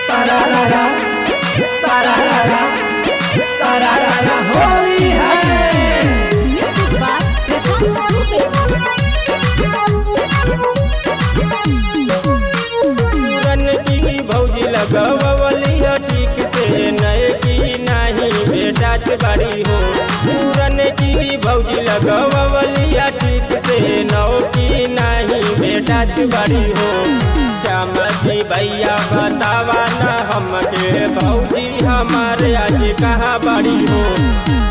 सारारा सारारा सारारा होली है। रन की भौजी लगवलिया ठीक से नए की नहीं बेटात बाड़ी हो। रन की भौजी लगवलिया ठीक से नौ की नहीं बेटात बाड़ी हो। श्याम जी भैया बतावा न हमके भौजी हमारे आज कहाँ बाड़ी हो।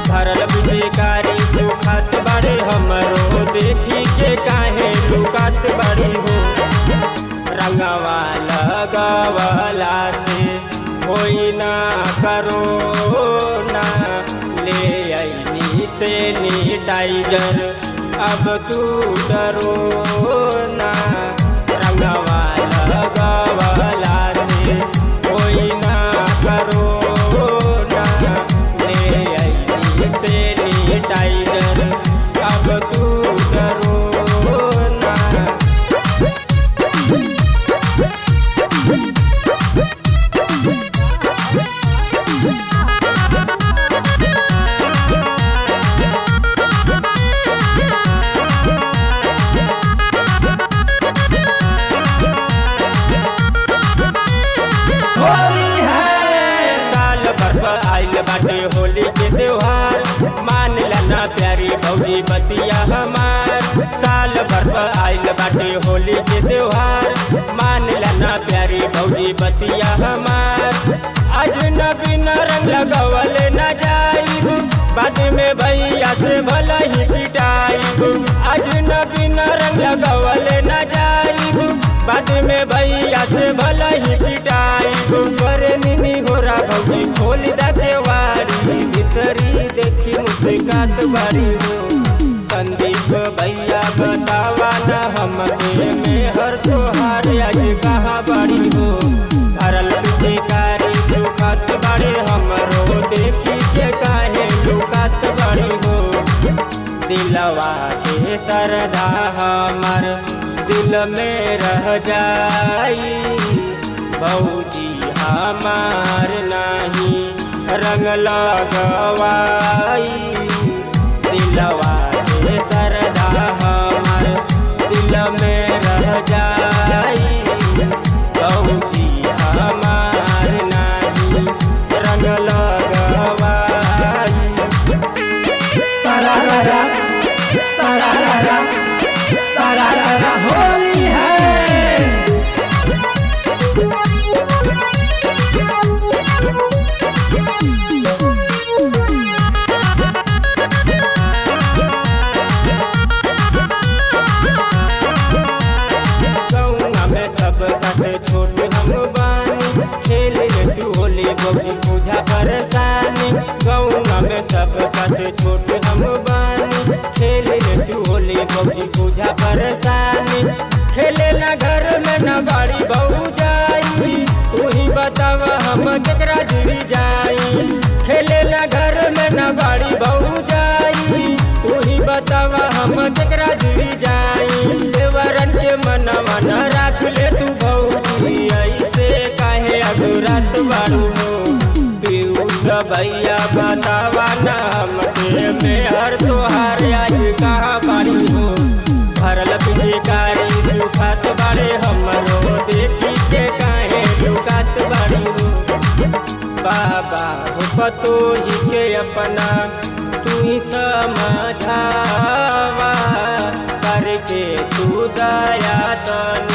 भरल बिजकारी सुखात बाड़े हमरो देखी के काहे लुकात बाड़ी हो। रंगवा लगवला से होई ना करो ना ले आईनी सैनिटाइजर अब तू डरो ना। रंगवा लगवला से होई ना करो ना ले आईनी सैनिटाइजर अब तू डरो ना। होली है। साल भर पर आइल बाटे होली के त्योहार मान लेना प्यारी भौजी बतिया हमार। साल भर पर आइल बाटे होली के त्योहार मान लेना प्यारी भौजी बतिया हमार। अजनबी न रंग लगवल न जाइब बाद में भैया से भला ही पिटाइब। अजनबी न रंग लगवल न जाइब बाद में भैया से भला ही पिटाइब। करे निनी हो रहा भौजी खोल दा केवाड़ी भीतरी देखी मुस्कात बाड़ी हो। संदीप भैया बतावा न हमके मेहर तोहार आज कहाँ बाड़ी हो। भरल बिजकारी सुखात बाड़े हमरो देखी के काहे लुकात बाड़ी हो। दिलवा के सरधा हमर दिल में रह जाई भौजी हमार नहीं रंग लगवाई। दिलवा के सरधा हमर दिल में रह जाई भौजी हमार नहीं रंग लगवाई। सारारा सारारा सारारा होली है। गौआ में सब कसे छोट हम बानी खेल तू होली भौजी बुझा परेशानी। गौआ में सब कसे छोट हम बानी खेल तू होली भौजी बुझा परेशानी। खेले ना घर में न बाड़ी बहू जाई तू ही बतावा हम केकरा जुरी जाई। खेले ना घर में न बाड़ी बहू जाई तू ही बतावा हम केकरा जुरी जाई। देवरन के मनवा न राख ले तू भौजी ऐसे काहे अधूरात बाड़ू हो। पीयूष भैया बतावा न हमके मेहर तोहार आज कहाँ बाड़ी हो। भरल बिजकारी सुखात बाड़े हमरो देखी के काहे लुकात बाड़ी हो। बाबा हो पतोही के अपना तू ही समझावा करके तू दया तनी